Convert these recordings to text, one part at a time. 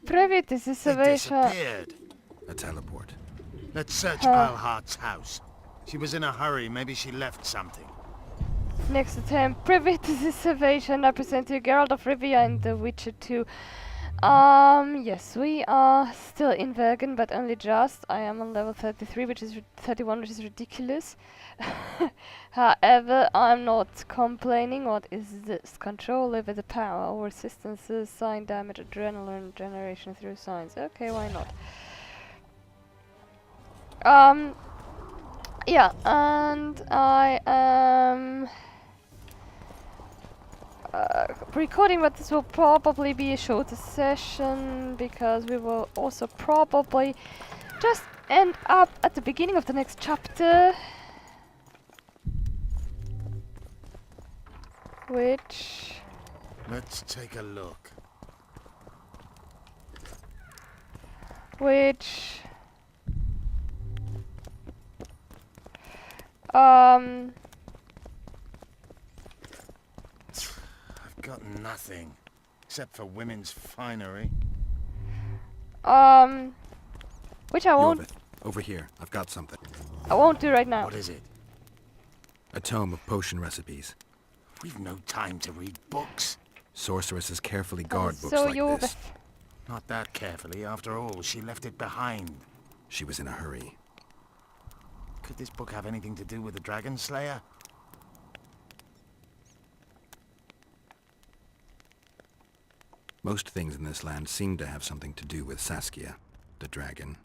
privy to the They situation. disappeared. A teleport. Let's search Eilhart's house. She was in a hurry. Maybe she left something. Next attempt, privy to the situation. I present you Geralt of Rivia and The Witcher 2. Yes, we are still in Vergen, but only just. I am on level 33, which is 31, which is ridiculous. However, I'm not complaining. What is this? Control over the power or resistances, sign damage, adrenaline generation through signs. Okay, why not? Yeah, and I am recording, but this will probably be a shorter session because we will also probably just end up at the beginning of the next chapter, which Let's take a look. I've Got nothing. Except for women's finery. which I won't Iorveth, over here. I've got something. do right now. What is it? A tome of potion recipes. We've no time to read books. Sorceresses carefully guard books So like Iorveth. this. Not that carefully. After all, she left it behind. She was in a hurry. Could this book have anything to do with the Dragon Slayer? Most things in this land seem to have something to do with Saskia, the dragon.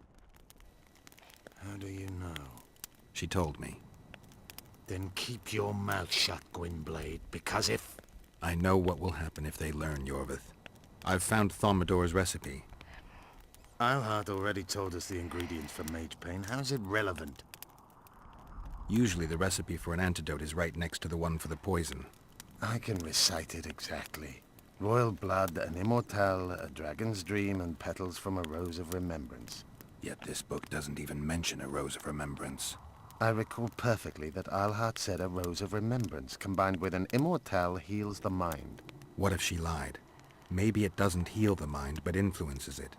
How do you know? She told me. Then keep your mouth shut, Gwynblade, because if... I know what will happen if they learn, Iorveth. I've found Thaumadore's recipe. Eilhart already told us the ingredients for mage pain. How's it relevant? Usually the recipe for an antidote is right next to the one for the poison. I can recite it exactly. Royal blood, an immortelle, a dragon's dream, and petals from a rose of remembrance. Yet this book doesn't even mention a rose of remembrance. I recall perfectly that Eilhart said a rose of remembrance combined with an immortelle heals the mind. What if she lied? Maybe it doesn't heal the mind, but influences it.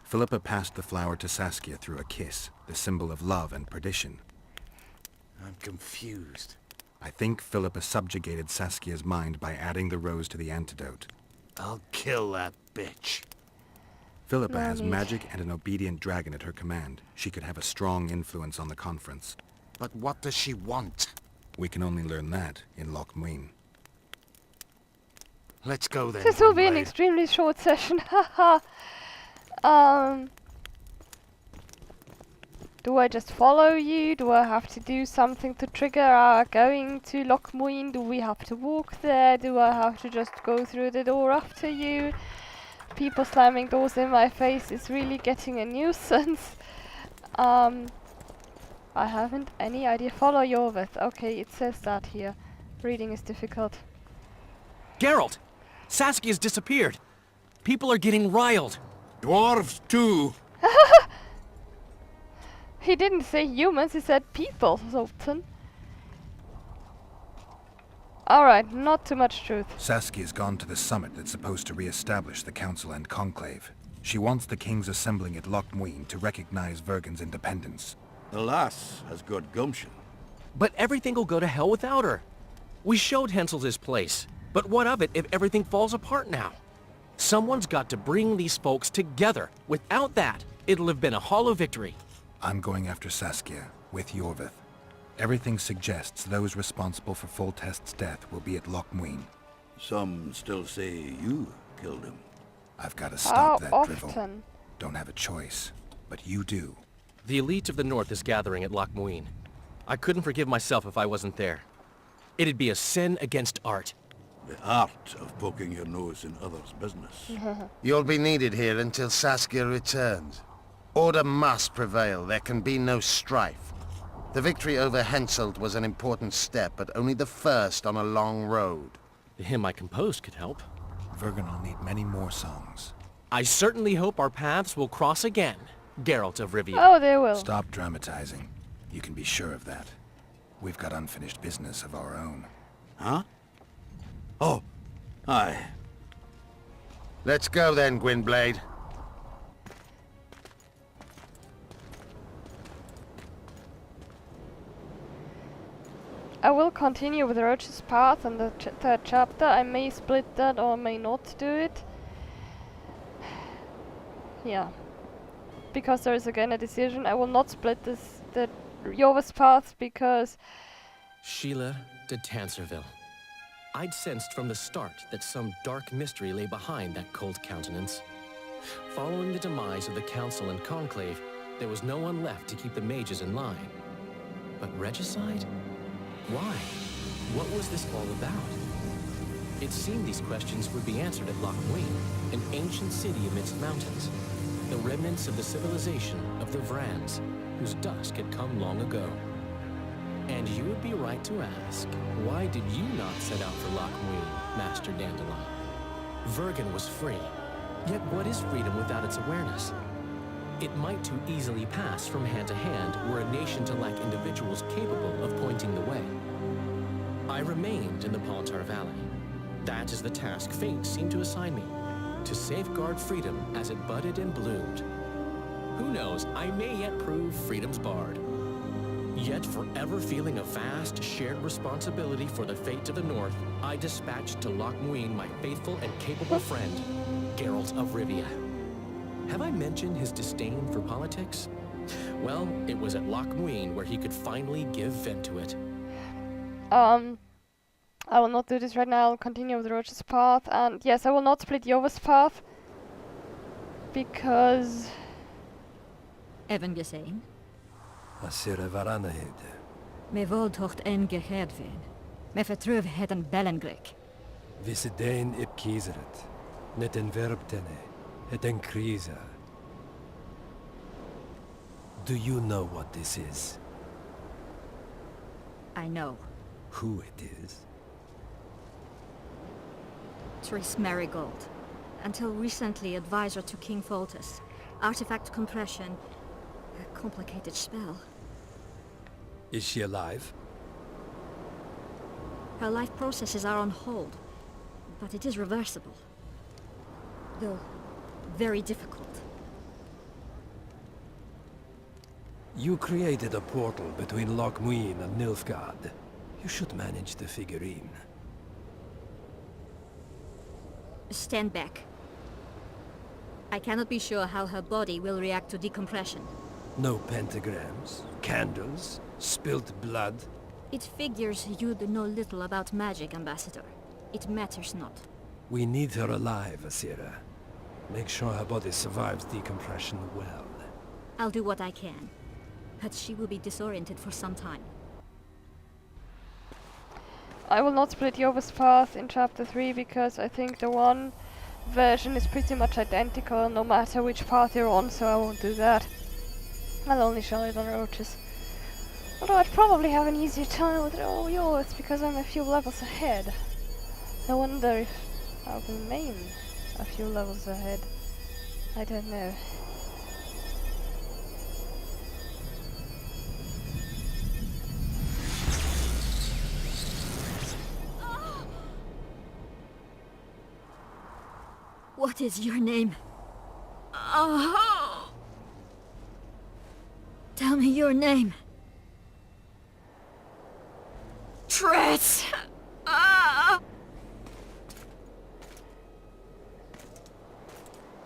Philippa passed the flower to Saskia through a kiss, the symbol of love and perdition. I'm confused. I think Philippa subjugated Saskia's mind by adding the rose to the antidote. I'll kill that bitch. Philippa has Mommy. magic and an obedient dragon at her command. She could have a strong influence on the conference. But what does she want? We can only learn that in Loch Muin. Let's go then. This will be an Gwynblade. extremely short session, haha. Do I just follow you? Do I have to do something to trigger our going to Loch Muin? Do we have to walk there? Do I have to just go through the door after you? People slamming doors in my face is really getting a nuisance. I haven't any idea. Follow Iorveth. Okay, it says that here. Reading is difficult. Geralt! Saskia's disappeared. People are getting riled. Dwarves too. He didn't say humans, he said people, Zoltan. Alright, not too much truth. Saskia's gone to the summit that's supposed to re-establish the Council and Conclave. She wants the kings assembling at Loch Muin to recognize Vergen's independence. The lass has got gumption. But everything will go to hell without her. We showed Hensel's his place. But what of it if everything falls apart now? Someone's got to bring these folks together. Without that, it'll have been a hollow victory. I'm going after Saskia, with Iorveth. Everything suggests those responsible for Foltest's death will be at Loch Muin. Some still say you killed him. I've got to How stop that drivel. often? Don't have a choice, but you do. The elite of the North is gathering at Loch Muin. I couldn't forgive myself if I wasn't there. It'd be a sin against art. The art of poking your nose in others' business. You'll be needed here until Saskia returns. Order must prevail. There can be no strife. The victory over Henselt was an important step, but only the first on a long road. The hymn I composed could help. Vergen will need many more songs. I certainly hope our paths will cross again, Geralt of Rivia. Oh, they will. Stop dramatizing. You can be sure of that. We've got unfinished business of our own. Huh? Oh, aye. Let's go then, Gwynblade. continue with Roach's Path and the third chapter. I may split that or may not do it. Yeah. Because there is again a decision. I will not split the Iorveth's Path because... Sheila de Tanserville. I'd sensed from the start that some dark mystery lay behind that cold countenance. Following the demise of the Council and Conclave, there was no one left to keep the mages in line. But regicide? Why? What was this all about? It seemed these questions would be answered at Loch Muin, an ancient city amidst mountains, the remnants of the civilization of the Vrans, whose dusk had come long ago. And you would be right to ask, why did you not set out for Loch Muin, Master Dandelion? Vergen was free, yet what is freedom without its awareness? It might too easily pass from hand to hand were a nation to lack individuals capable of pointing the way. I remained in the Palantar Valley. That is the task fate seemed to assign me, to safeguard freedom as it budded and bloomed. Who knows, I may yet prove freedom's bard. Yet forever feeling a vast, shared responsibility for the fate of the North, I dispatched to Loch Muin my faithful and capable friend, Geralt of Rivia. Have I mentioned his disdain for politics? Well, it was at Loch Muin where he could finally give vent to it. I will not do this right now. I'll continue with Roach's Path, and yes, I will not split Iorveth's Path because... Even gesehen? Asira varanahid. Me voltocht en geheadveen. Me vertruv het een bellengrik. Visedein ip kiezeret. Net en verbtene. Het en kriza. Do you know what this is? I know. Who it is? Triss Marigold. Until recently advisor to King Foltest. Artifact compression. A complicated spell. Is she alive? Her life processes are on hold. But it is reversible. Though very difficult. You created a portal between Loch Muin and Nilfgaard. You should manage the figurine. Stand back. I cannot be sure how her body will react to decompression. No pentagrams, candles, spilt blood. It figures you know little about magic, Ambassador. It matters not. We need her alive, Asira. Make sure her body survives decompression well. I'll do what I can. But she will be disoriented for some time. I will not split Iorveth's Path in chapter 3 because I think the one version is pretty much identical no matter which path you're on, so I won't do that. I'll only show it on Roaches. Although I'd probably have an easier time with Iorveth because I'm a few levels ahead. I wonder if I'll remain a few levels ahead. I don't know. What is your name? Oh! Tell me your name. Triss!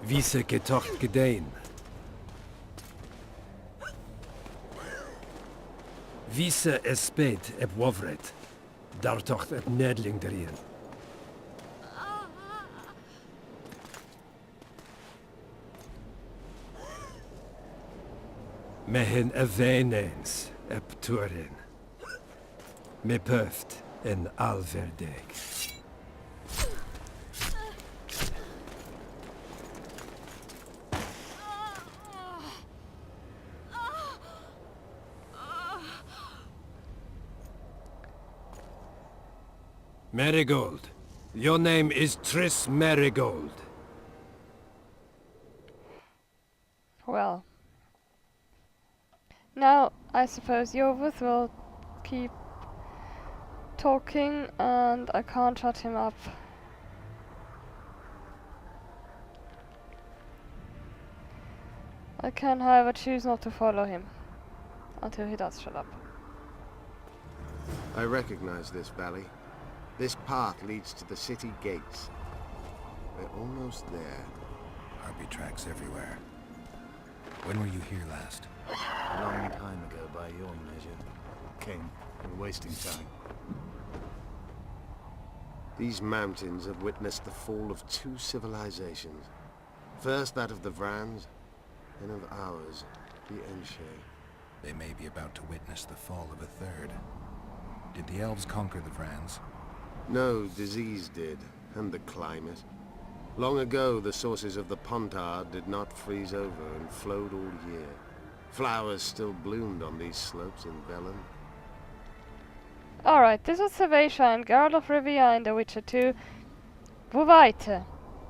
Wie ze getocht gedein. Wie ze espeet eb wovret. Daar tocht het nedling erin. Mehen eveneens eb Turin. Me puft en alverdeg. Marigold. Your name is Triss Marigold. Well. Now, I suppose Iorveth will keep talking and I can't shut him up. I can, however, choose not to follow him until he does shut up. I recognize this valley. This path leads to the city gates. We're almost there. Harpy tracks everywhere. When were you here last? A long time ago by your measure. King, we're wasting time. These mountains have witnessed the fall of two civilizations. First that of the Vrans, then of ours, the Enshe. They may be about to witness the fall of a third. Did the elves conquer the Vrans? No, disease did, and the climate. Long ago, the sources of the Pontard did not freeze over and flowed all year. Flowers still bloomed on these slopes in Velen. Alright, this was Servatia and Geralt of Rivia in The Witcher 2. Wo weiter?